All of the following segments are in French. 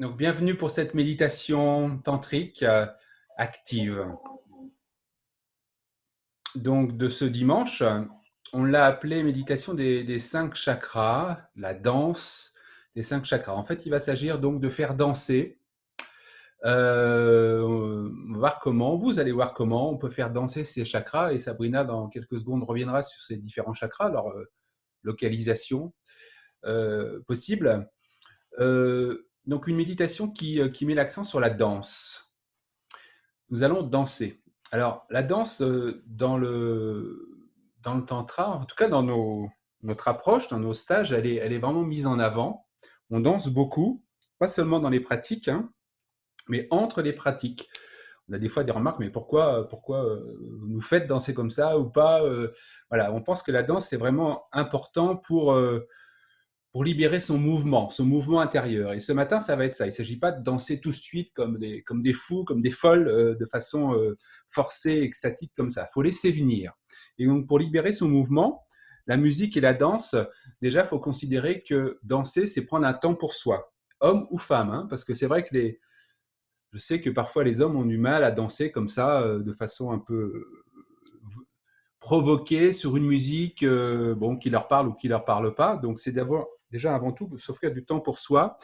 Donc, bienvenue pour cette méditation tantrique active. Donc, de ce dimanche, on l'a appelé méditation des 5 chakras, la danse des 5 chakras. En fait, il va s'agir donc de faire danser. On va voir comment, vous allez voir comment on peut faire danser ces chakras et Sabrina, dans quelques secondes, reviendra sur ces différents chakras, leur localisation possible. Donc, une méditation qui met l'accent sur la danse. Nous allons danser. Alors, la danse, dans le tantra, en tout cas dans notre approche, dans nos stages, elle est vraiment mise en avant. On danse beaucoup, pas seulement dans les pratiques, hein, mais entre les pratiques. On a des fois des remarques, mais pourquoi vous nous faites danser comme ça ou pas Voilà, on pense que la danse, c'est vraiment important pour libérer son mouvement intérieur. Et ce matin, ça va être ça. Il ne s'agit pas de danser tout de suite comme des fous, comme des folles, de façon forcée, extatique, comme ça. Il faut laisser venir. Et donc, pour libérer son mouvement, la musique et la danse, déjà, il faut considérer que danser, c'est prendre un temps pour soi, homme ou femme, hein, parce que c'est vrai que je sais que parfois les hommes ont du mal à danser comme ça, de façon un peu provoquée sur une musique bon, qui leur parle ou qui leur parle pas. Donc, c'est d'avoir déjà avant tout s'offrir du temps pour soi.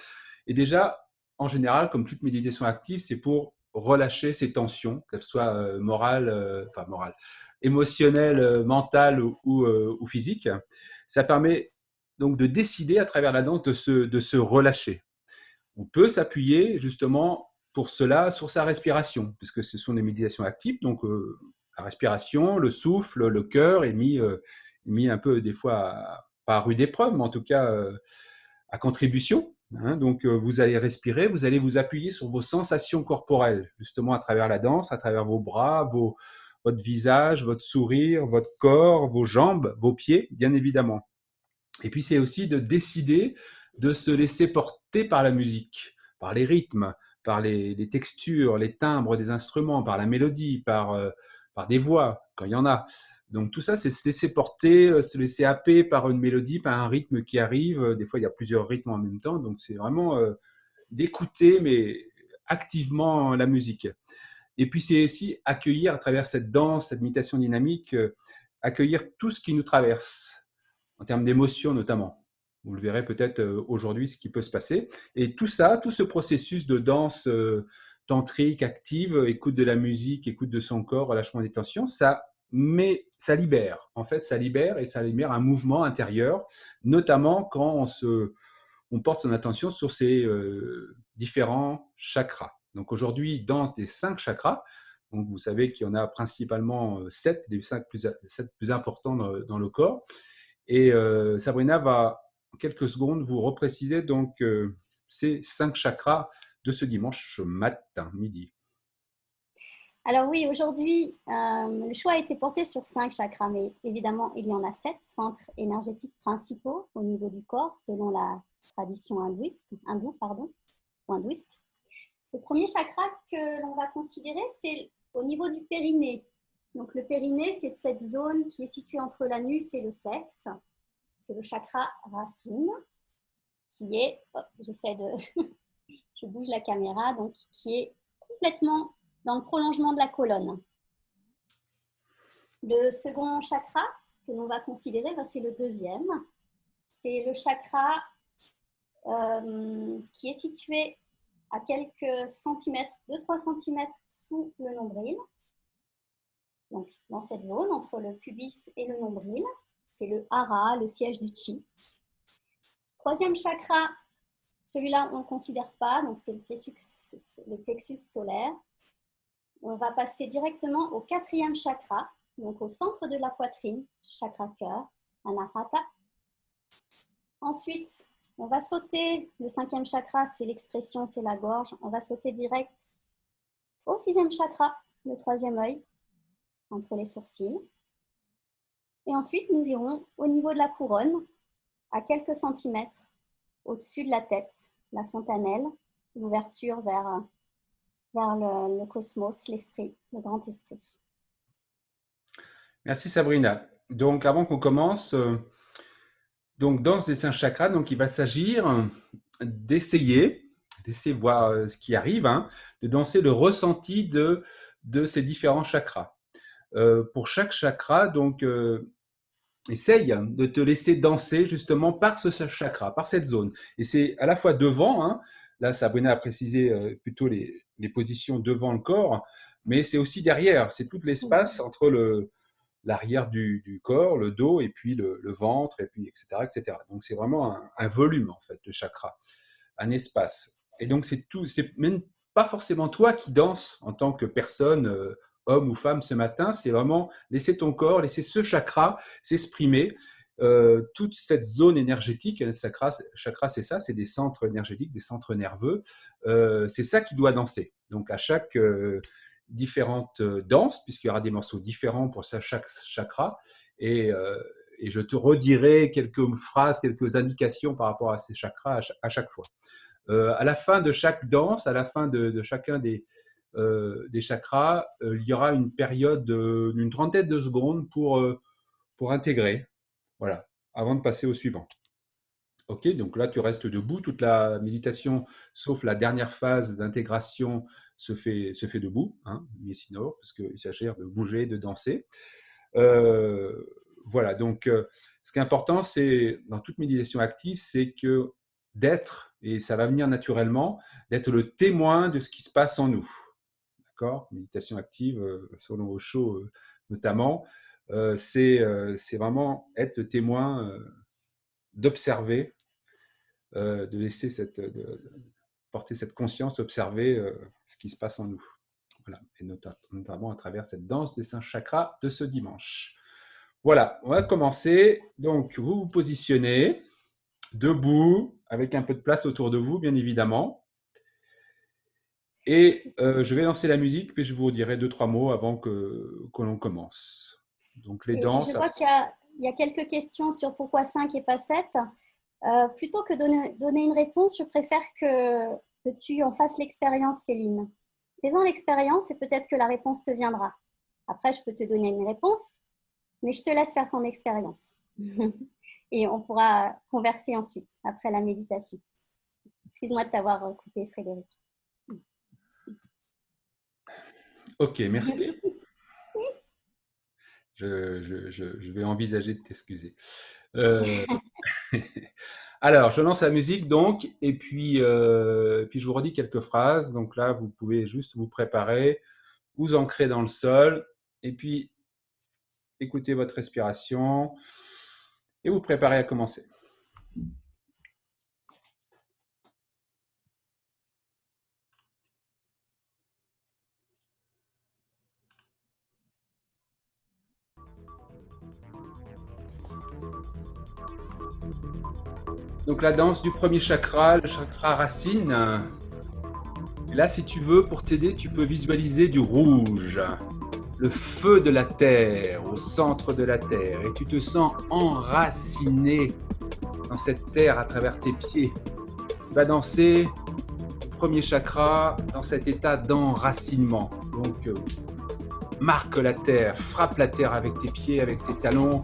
Et déjà, en général, comme toute méditation active, c'est pour relâcher ses tensions, qu'elles soient morales, émotionnelles, mentales ou physiques. Ça permet donc de décider à travers la danse de se relâcher. On peut s'appuyer justement pour cela sur sa respiration, puisque ce sont des méditations actives, donc la respiration, le souffle, le cœur est mis un peu des fois, pas à rude épreuve, mais en tout cas à contribution. Hein. Donc vous allez respirer, vous allez vous appuyer sur vos sensations corporelles, justement à travers la danse, à travers vos bras, votre visage, votre sourire, votre corps, vos jambes, vos pieds, bien évidemment. Et puis c'est aussi de décider de se laisser porter par la musique, par les rythmes, par les textures, les timbres des instruments, par la mélodie, par des voix, quand il y en a. Donc tout ça, c'est se laisser porter, se laisser happer par une mélodie, par un rythme qui arrive. Des fois, il y a plusieurs rythmes en même temps. Donc c'est vraiment d'écouter, mais activement la musique. Et puis c'est aussi accueillir à travers cette danse, cette méditation dynamique, accueillir tout ce qui nous traverse en termes d'émotions notamment. Vous le verrez peut-être aujourd'hui ce qui peut se passer. Et tout ça, tout ce processus de danse tantrique, active, écoute de la musique, écoute de son corps, relâchement des tensions, ça libère. En fait, ça libère et ça libère un mouvement intérieur, notamment quand on porte son attention sur ces différents chakras. Donc aujourd'hui, danse des 5 chakras. Donc vous savez qu'il y en a principalement 7, les 7 plus importants dans le corps. Et Sabrina va, en quelques secondes, vous repréciser donc ces 5 chakras de ce dimanche matin, midi. Alors oui, aujourd'hui, le choix a été porté sur 5 chakras, mais évidemment, il y en a 7 centres énergétiques principaux au niveau du corps, selon la tradition hindouiste. Le premier chakra que l'on va considérer, c'est au niveau du périnée. Donc le périnée, c'est cette zone qui est située entre l'anus et le sexe. C'est le chakra racine, qui est, je bouge la caméra, donc qui est complètement dans le prolongement de la colonne. Le second chakra que l'on va considérer, c'est le deuxième. C'est le chakra qui est situé à quelques centimètres, 2-3 centimètres sous le nombril. Donc, dans cette zone, entre le pubis et le nombril, c'est le hara, le siège du chi. Troisième chakra, celui-là, on ne le considère pas, donc c'est le plexus solaire. On va passer directement au quatrième chakra, donc au centre de la poitrine, chakra cœur, anahata. Ensuite, on va sauter, le cinquième chakra, c'est l'expression, c'est la gorge. On va sauter direct au sixième chakra, le troisième œil, entre les sourcils. Et ensuite, nous irons au niveau de la couronne, à quelques centimètres, au-dessus de la tête, la fontanelle, l'ouverture vers le cosmos, l'esprit, le grand esprit. Merci Sabrina. Donc avant qu'on commence, donc dans ces 5 chakras, donc il va s'agir d'essayer laisser voir ce qui arrive, hein, de danser le ressenti de ces différents chakras. Pour chaque chakra, donc, essaye de te laisser danser justement par ce chakra, par cette zone. Et c'est à la fois devant, hein, là Sabrina a précisé plutôt les positions devant le corps, mais c'est aussi derrière, c'est tout l'espace entre l'arrière du corps, le dos, et puis le ventre, et puis etc. etc. Donc c'est vraiment un volume en fait de chakra, un espace. Et donc c'est même pas forcément toi qui danses en tant que personne, homme ou femme ce matin, c'est vraiment laisser ton corps, laisser ce chakra s'exprimer. Toute cette zone énergétique, chakra c'est ça, c'est des centres énergétiques, des centres nerveux, c'est ça qui doit danser. Donc à chaque différentes danses, puisqu'il y aura des morceaux différents pour ça, chaque chakra, et je te redirai quelques phrases, quelques indications par rapport à ces chakras à chaque fois. À la fin de chaque danse, à la fin de chacun des chakras, il y aura une période d'une trentaine de secondes pour intégrer, voilà, avant de passer au suivant. Ok, donc là tu restes debout, toute la méditation, sauf la dernière phase d'intégration, se fait debout, hein, Yesinor, parce qu'il s'agit de bouger, de danser. Voilà, donc ce qui est important, c'est dans toute méditation active, c'est que d'être, et ça va venir naturellement, d'être le témoin de ce qui se passe en nous. D'accord ? Méditation active, selon Osho notamment, c'est vraiment être le témoin, d'observer, de laisser porter cette conscience, observer ce qui se passe en nous. Voilà, et notamment à travers cette danse des 5 chakras de ce dimanche. Voilà, on va commencer. Donc, vous vous positionnez debout, avec un peu de place autour de vous, bien évidemment. Et je vais lancer la musique, puis je vous dirai 2-3 mots avant que l'on commence. Donc, les danses. Je vois qu'il y a quelques questions sur pourquoi 5 et pas 7. Plutôt que donner une réponse, je préfère que tu en fasses l'expérience, Céline. Faisons l'expérience et peut-être que la réponse te viendra. Après, je peux te donner une réponse, mais je te laisse faire ton expérience. Et on pourra converser ensuite, après la méditation. Excuse-moi de t'avoir coupé, Frédéric. Ok, merci. Je vais envisager de t'excuser. Alors, je lance la musique donc, et puis je vous redis quelques phrases. Donc là, vous pouvez juste vous préparer, vous ancrer dans le sol, et puis écoutez votre respiration, et vous préparez à commencer. Donc la danse du premier chakra, le chakra racine. Et là, si tu veux, pour t'aider, tu peux visualiser du rouge, le feu de la terre, au centre de la terre, et tu te sens enraciné dans cette terre à travers tes pieds. Tu vas danser le premier chakra dans cet état d'enracinement. Donc, marque la terre, frappe la terre avec tes pieds, avec tes talons,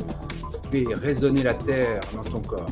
fais résonner la terre dans ton corps.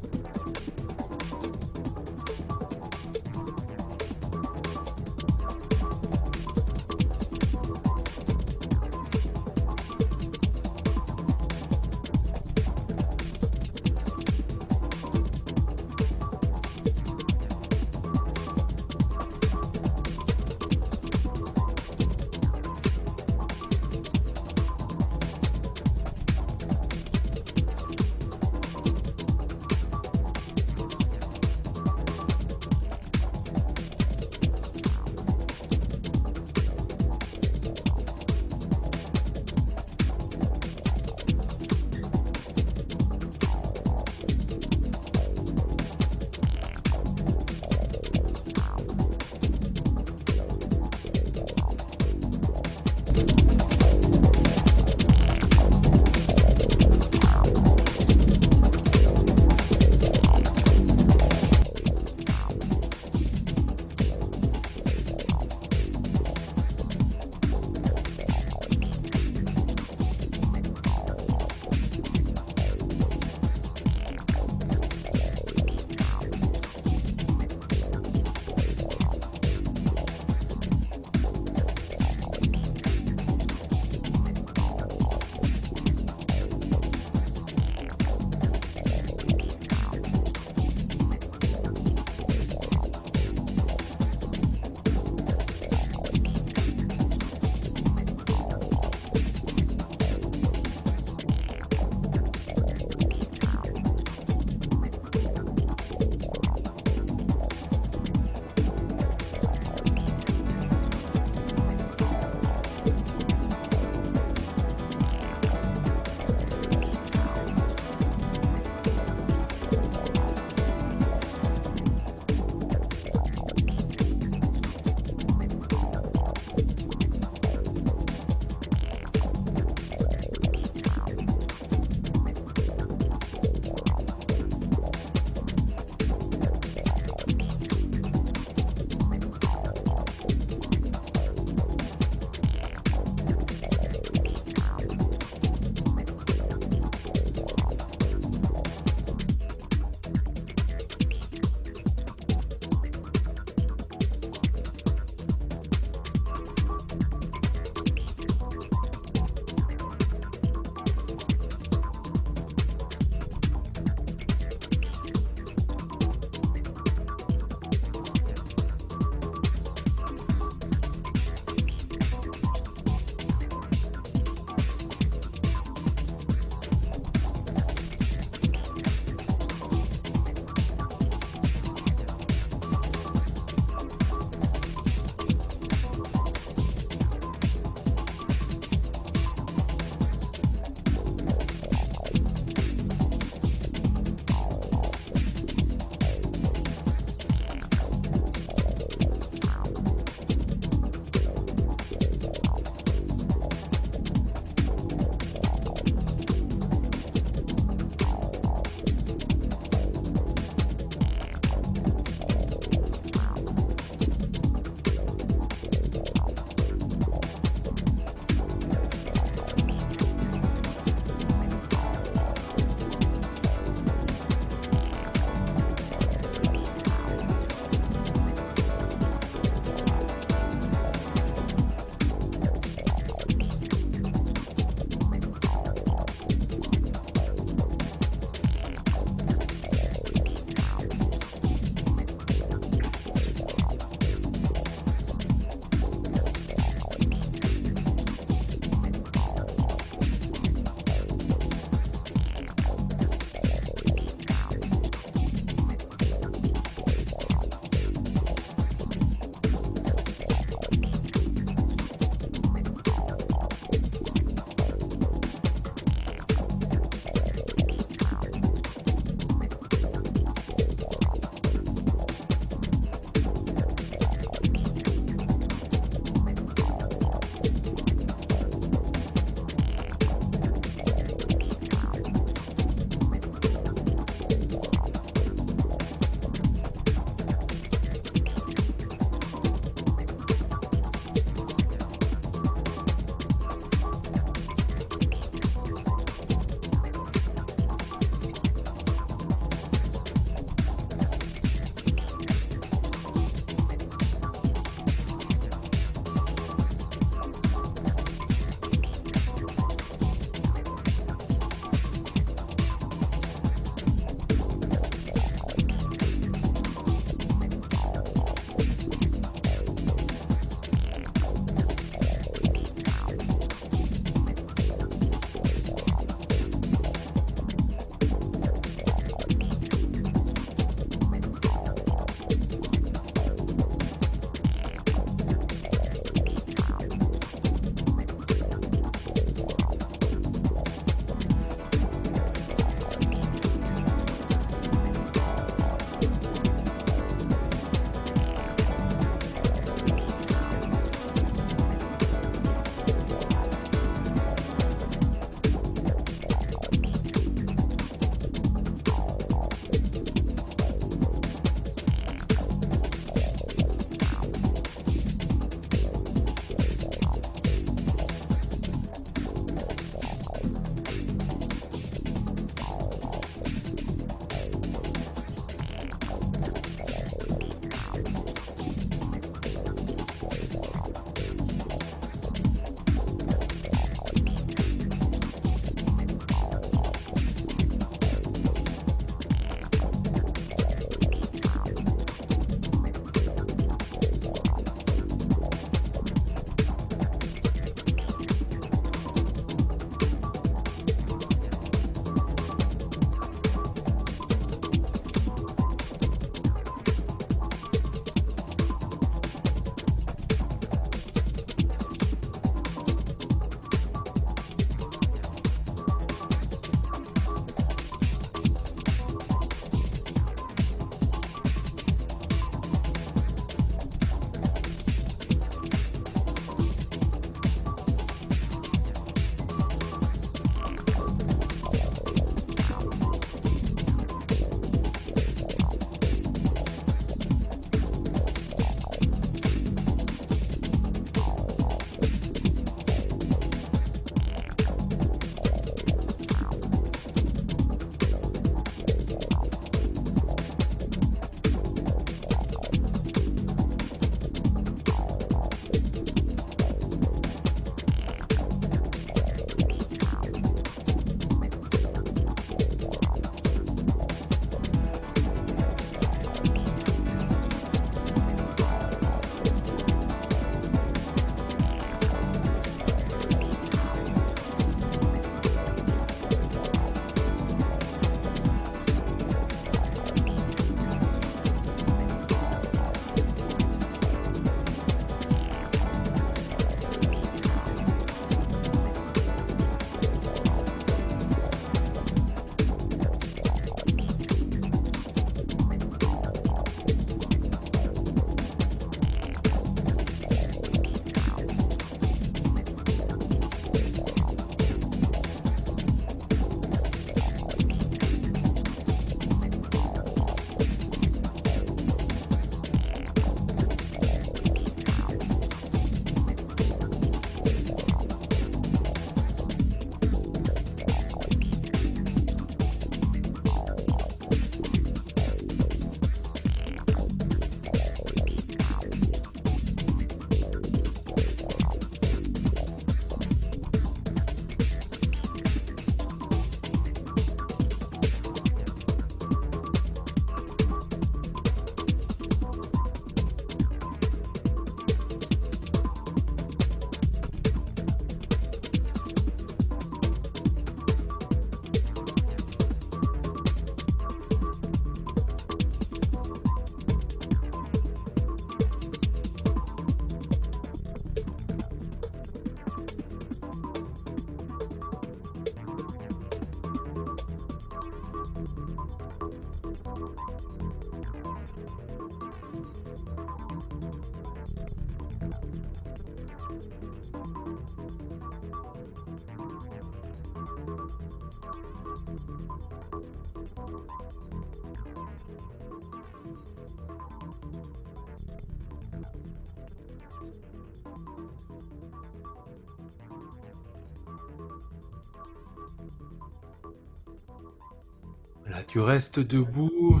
Là, tu restes debout,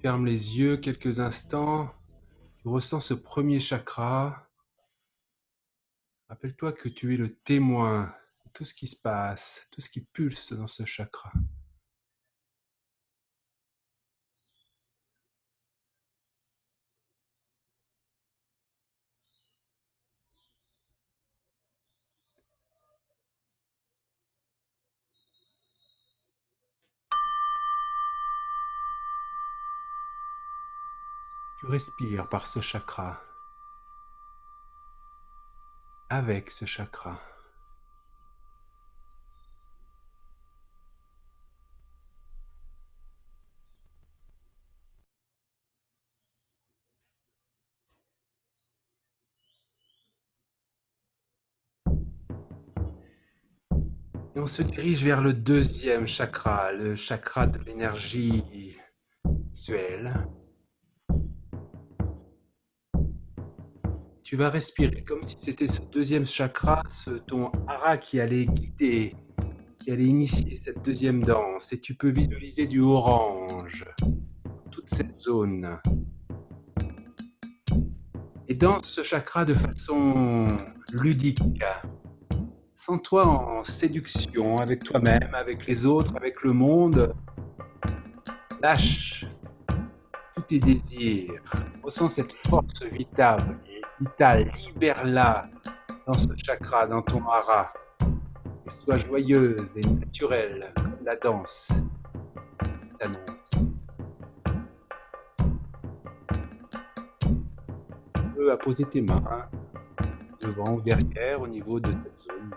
ferme les yeux quelques instants, tu ressens ce premier chakra. Rappelle-toi que tu es le témoin de tout ce qui se passe, tout ce qui pulse dans ce chakra. Tu respires par ce chakra, avec ce chakra. Et on se dirige vers le deuxième chakra, le chakra de l'énergie sexuelle. Tu vas respirer comme si c'était ce deuxième chakra, ton hara qui allait guider, qui allait initier cette deuxième danse. Et tu peux visualiser du orange, toute cette zone. Et danse ce chakra de façon ludique. Sens-toi en séduction avec toi-même, avec les autres, avec le monde. Lâche tous tes désirs. Ressens cette force vitale, libère-la dans ce chakra, dans ton hara. Qu'elle soit joyeuse et naturelle, comme la danse t'annonce. Tu peux apposer tes mains devant ou derrière au niveau de cette zone.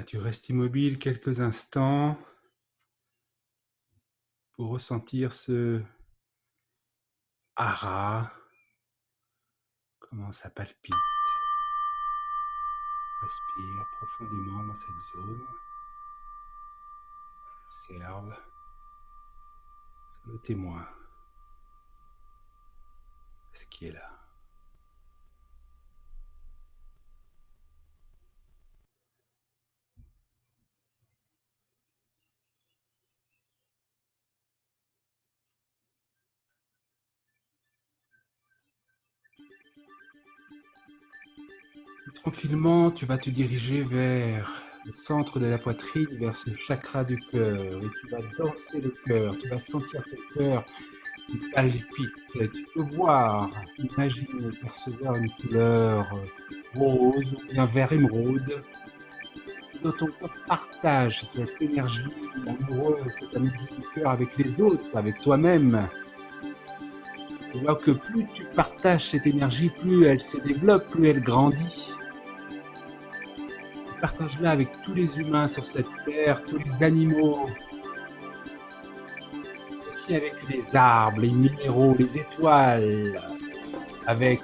Tu restes immobile quelques instants pour ressentir ce hara, comment ça palpite. Respire profondément dans cette zone. Observe. Sois le témoin de ce qui est là. Tranquillement, tu vas te diriger vers le centre de la poitrine, vers ce chakra du cœur, et tu vas danser le cœur, tu vas sentir ton cœur qui palpite. Tu peux voir, imagine percevoir une couleur rose ou bien vert émeraude. Dans ton cœur partage cette énergie amoureuse, cette énergie du cœur avec les autres, avec toi-même. Tu vois que plus tu partages cette énergie, plus elle se développe, plus elle grandit. Partage-la avec tous les humains sur cette terre, tous les animaux, aussi avec les arbres, les minéraux, les étoiles, avec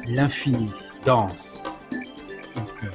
l'infini. Danse ton cœur.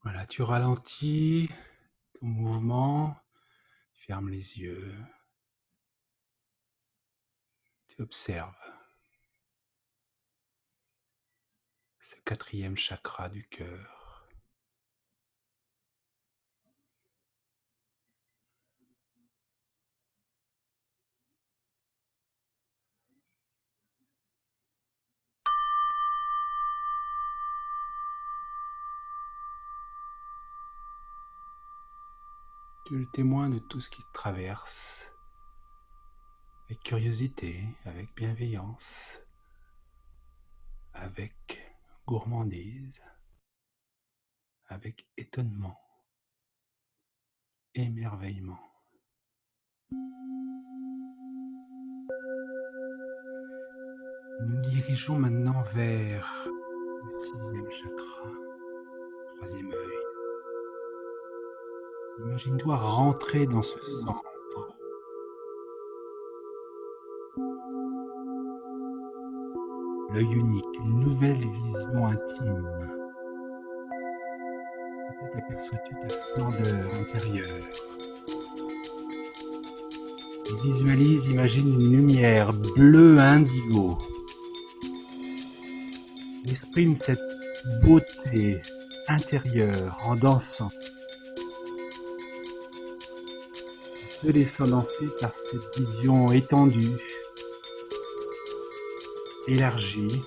Voilà, tu ralentis ton mouvement, ferme les yeux, tu observes ce 4e chakra du cœur. Tu es le témoin de tout ce qui te traverse, avec curiosité, avec bienveillance, avec gourmandise, avec étonnement, émerveillement. Nous dirigeons maintenant vers le 6e chakra, 3e œil. Imagine-toi rentrer dans ce centre. L'œil unique, une nouvelle vision intime. Peut-être aperçois-tu ta splendeur intérieure. Et visualise, imagine une lumière bleue indigo. Exprime cette beauté intérieure en dansant. Te laissant danser par cette vision étendue, élargie,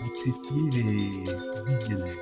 intuitive et visionnelle.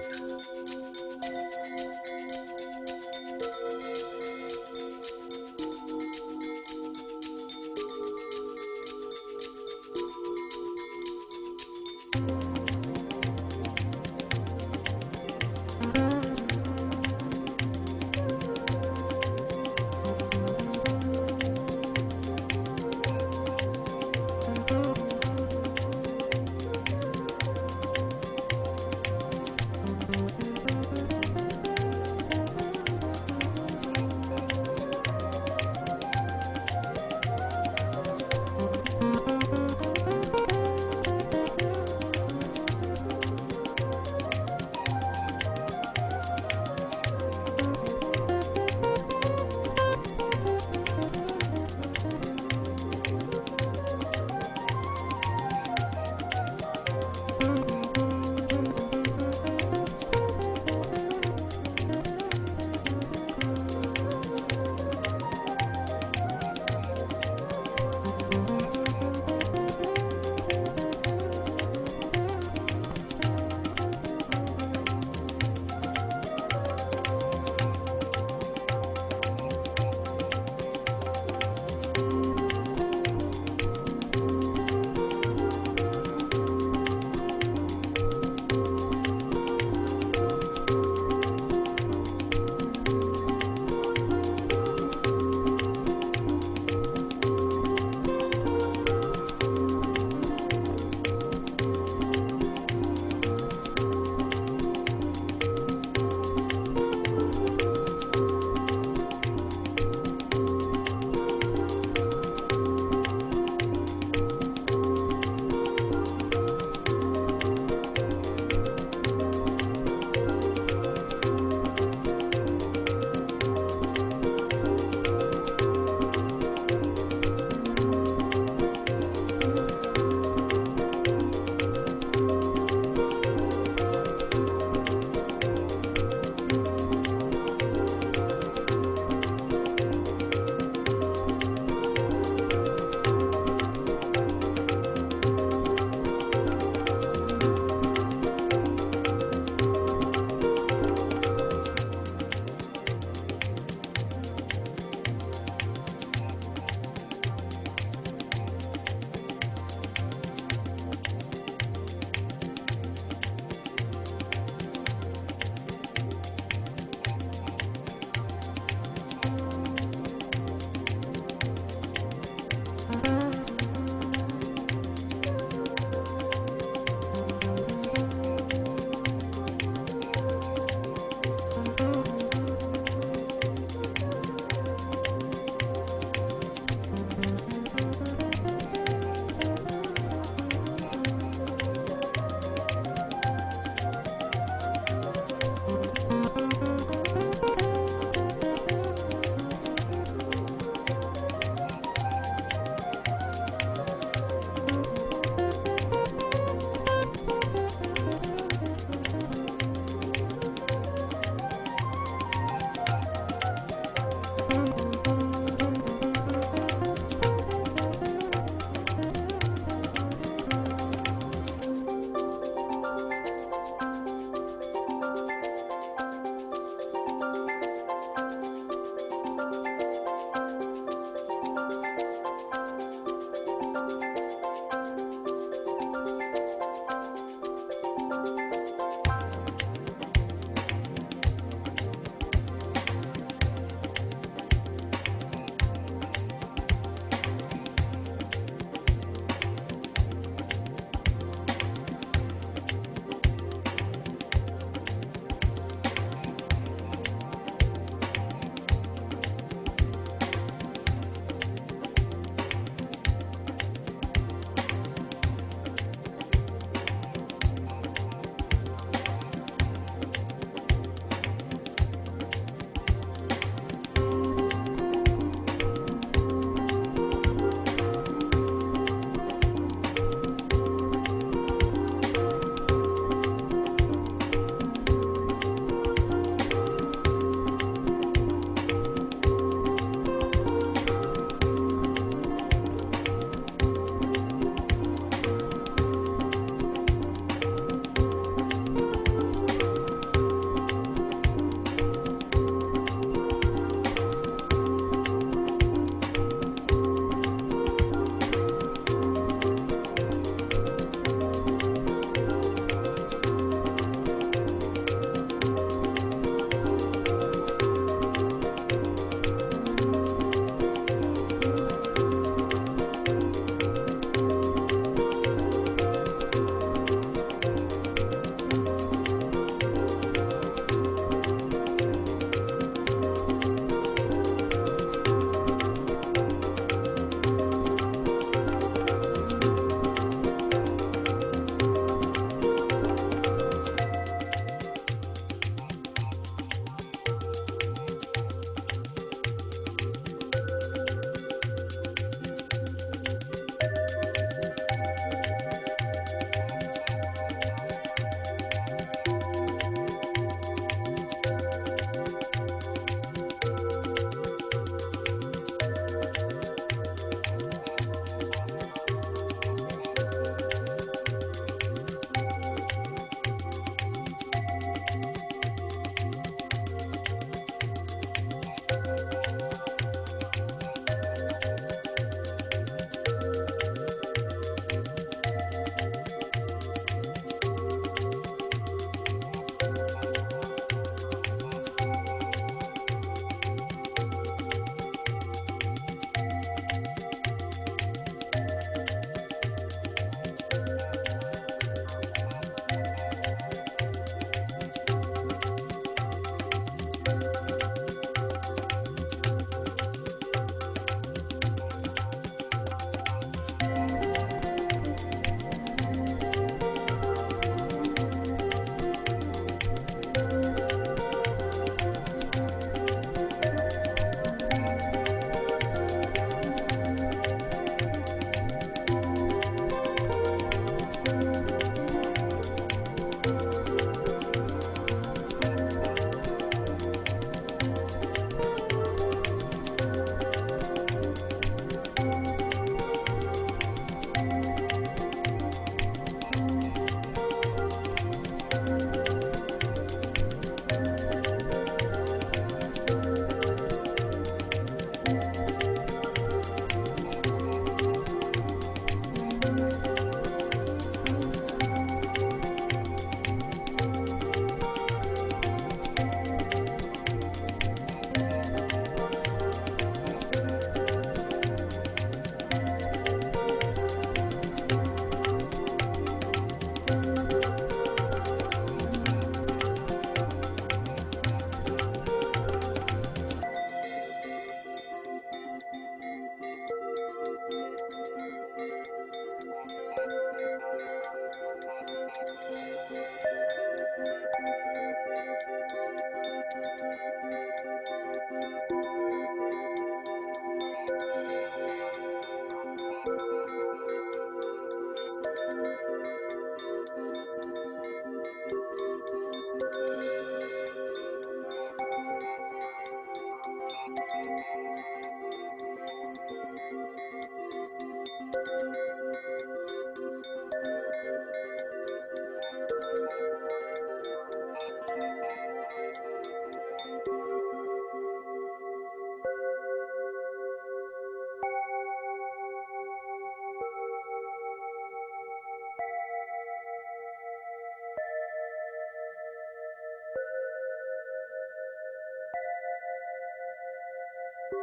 Tu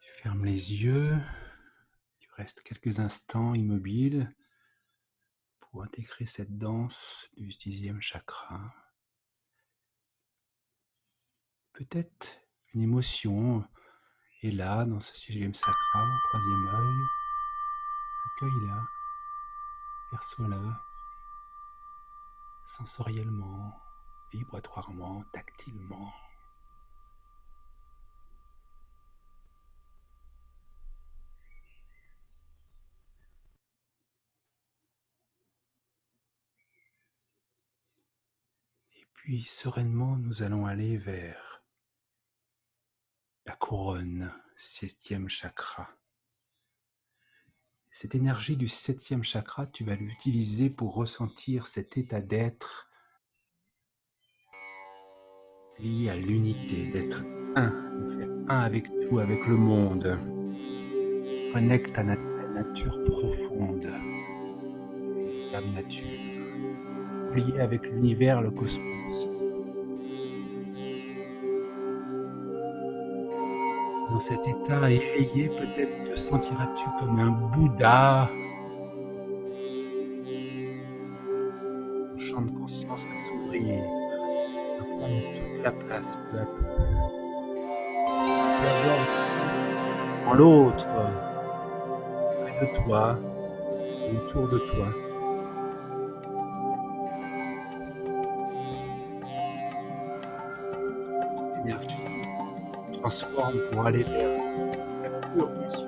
fermes les yeux, tu restes quelques instants immobile pour intégrer cette danse du 10e chakra. Peut-être une émotion est là dans ce 6e chakra, troisième œil. Accueille-la, perçois-la sensoriellement, vibratoirement, tactilement. Et puis sereinement, nous allons aller vers la couronne, 7e chakra. Cette énergie du 7e chakra, tu vas l'utiliser pour ressentir cet état d'être lié à l'unité, d'être un, de faire un avec tout, avec le monde. Connecte à la nature profonde, l'âme nature, lié avec l'univers, le cosmos. Dans cet état éveillé, peut-être te sentiras-tu comme un Bouddha. Ton champ de conscience va s'ouvrir, va prendre toute la place peu à peu. Tu vas voir aussi en l'autre, près de toi, autour de toi. Cette énergie transforme pour aller vers la pure conscience.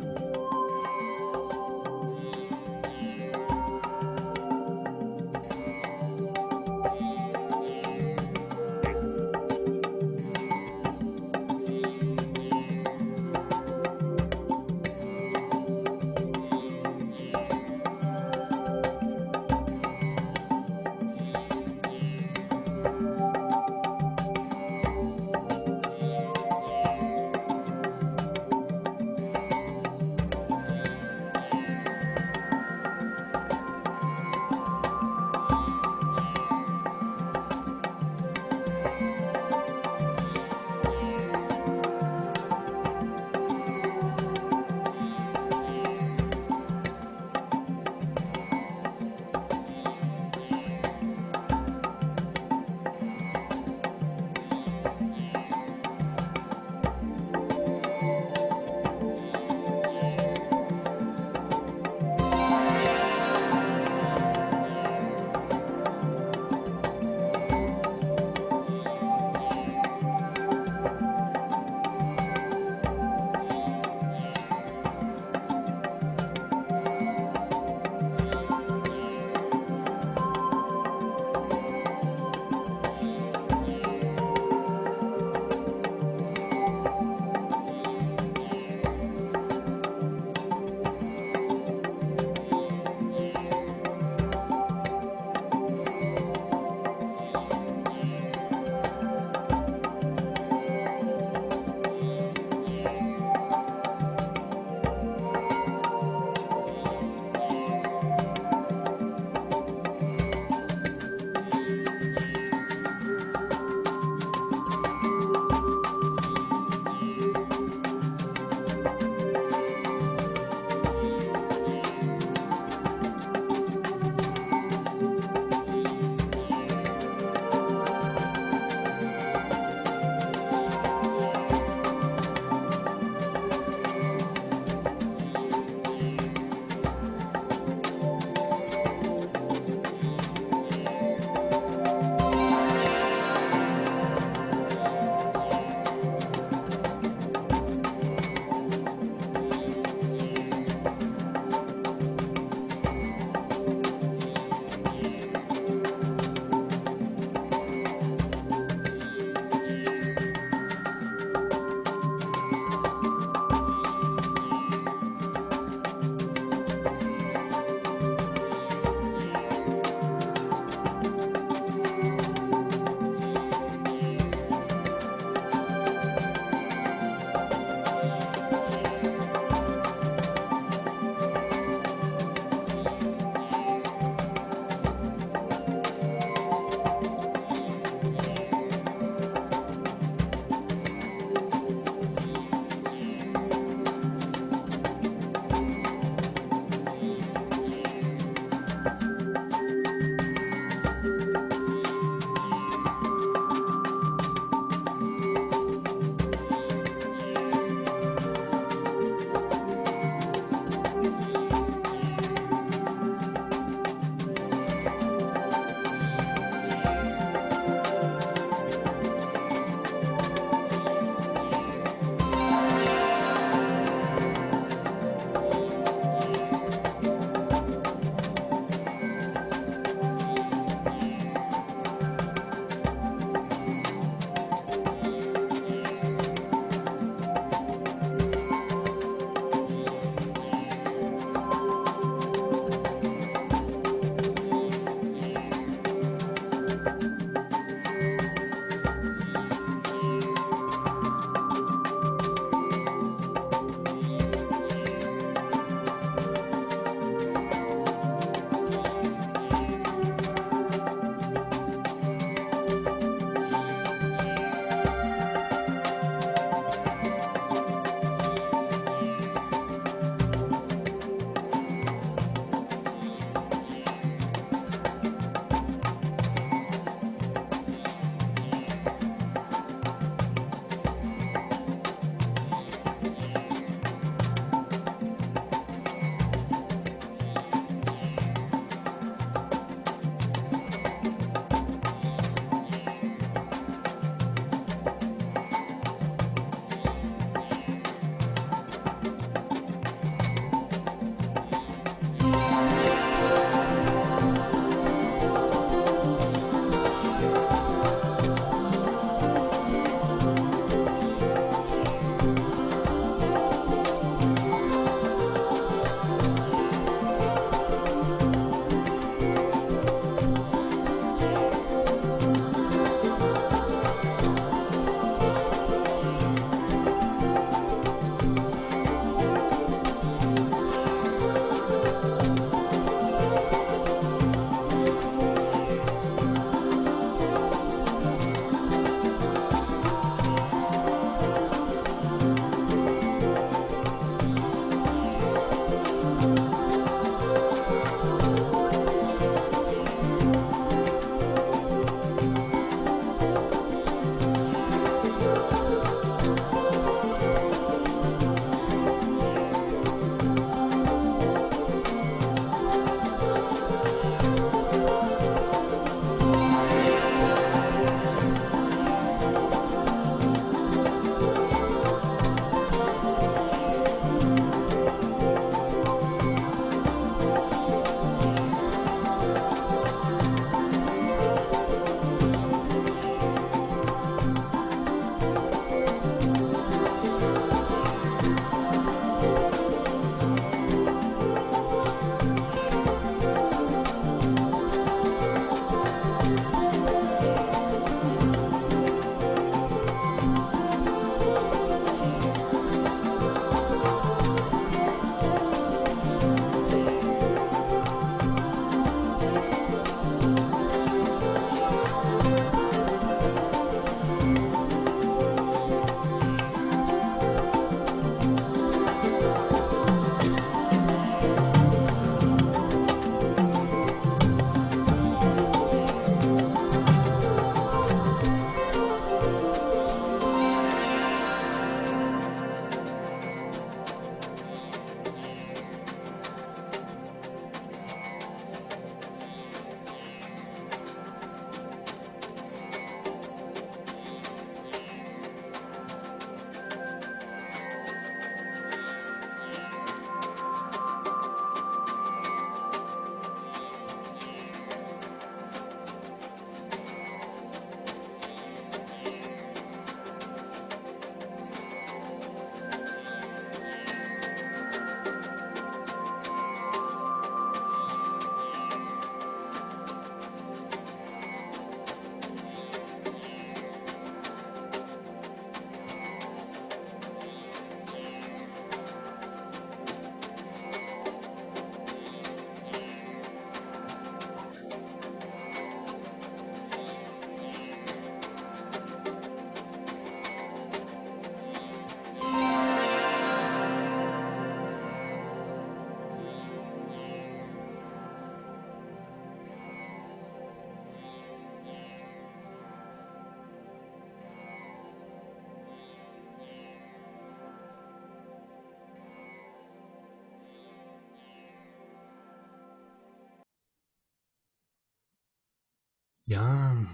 Bien.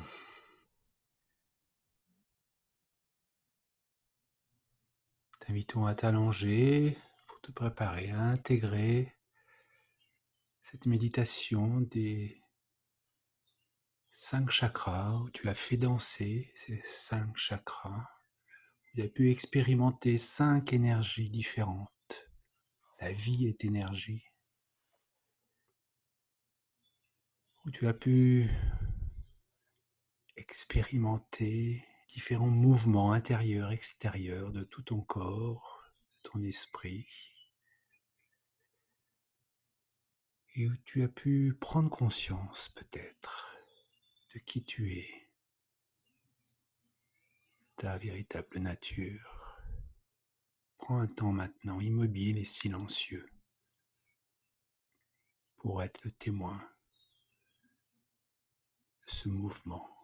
T'invitons à t'allonger pour te préparer à intégrer cette méditation des 5 chakras où tu as fait danser ces 5 chakras. Tu as pu expérimenter 5 énergies différentes. La vie est énergie. Où tu as pu expérimenter différents mouvements intérieurs, extérieurs de tout ton corps, de ton esprit. Et où tu as pu prendre conscience peut-être de qui tu es, ta véritable nature. Prends un temps maintenant immobile et silencieux pour être le témoin de ce mouvement.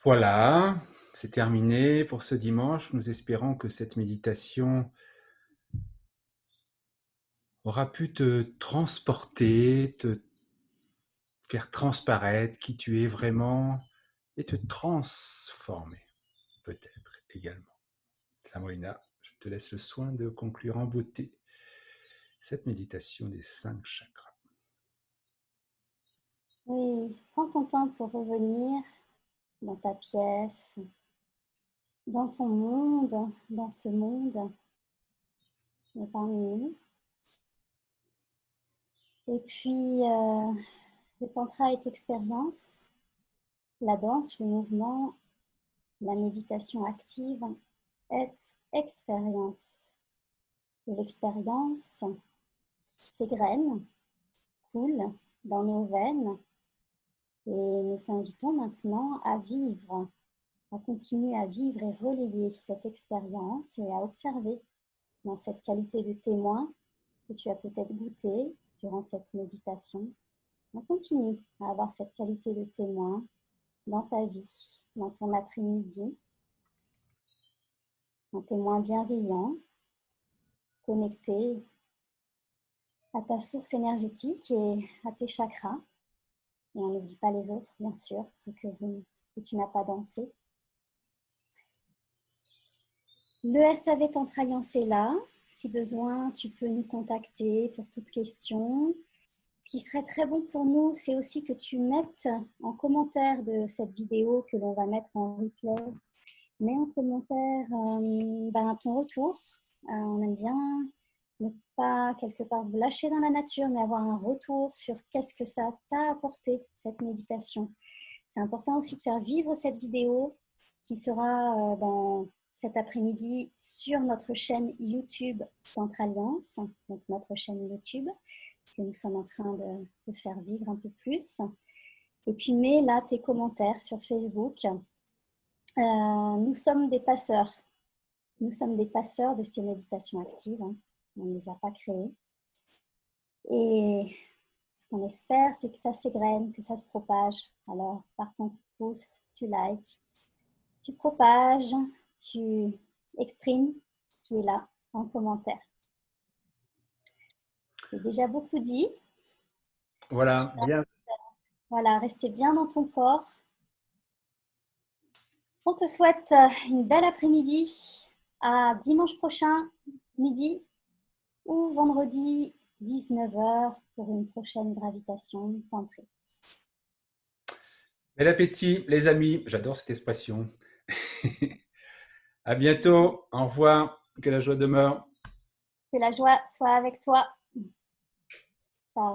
Voilà, c'est terminé pour ce dimanche. Nous espérons que cette méditation aura pu te transporter, te faire transparaître qui tu es vraiment et te transformer peut-être également. Samoïna, je te laisse le soin de conclure en beauté cette méditation des 5 chakras. Oui, prends ton temps pour revenir dans ta pièce, dans ton monde, dans ce monde, et parmi nous. Et puis, le tantra est expérience, la danse, le mouvement, la méditation active est expérience. Et l'expérience, ces graines coulent dans nos veines et nous t'invitons maintenant à vivre, à continuer à vivre et relayer cette expérience et à observer dans cette qualité de témoin que tu as peut-être goûté durant cette méditation. On continue à avoir cette qualité de témoin dans ta vie, dans ton après-midi, un témoin bienveillant, connecté à ta source énergétique et à tes chakras. Et on n'oublie pas les autres, bien sûr, ceux que tu n'as pas dansé. Le SAV Tantra Alliance est là. Si besoin, tu peux nous contacter pour toute question. Ce qui serait très bon pour nous, c'est aussi que tu mettes en commentaire de cette vidéo que l'on va mettre en replay, mets en commentaire ton retour. On aime bien ne pas quelque part vous lâcher dans la nature, mais avoir un retour sur qu'est-ce que ça t'a apporté, cette méditation. C'est important aussi de faire vivre cette vidéo qui sera dans cet après-midi sur notre chaîne YouTube Tantra Alliance, donc notre chaîne YouTube que nous sommes en train de faire vivre un peu plus. Et puis mets là tes commentaires sur Facebook. Nous sommes des passeurs. Nous sommes des passeurs de ces méditations actives. On ne les a pas créées. Et ce qu'on espère, c'est que ça s'égrène, que ça se propage. Alors, par ton pouce, tu likes, tu propages, tu exprimes ce qui est là en commentaire. J'ai déjà beaucoup dit. Voilà, bien. Voilà, restez bien dans ton corps. On te souhaite une belle après-midi. À dimanche prochain, midi ou vendredi 19h pour une prochaine gravitation tantrique. Bel appétit, les amis. J'adore cette expression. À bientôt. Au revoir. Que la joie demeure. Que la joie soit avec toi. Ciao.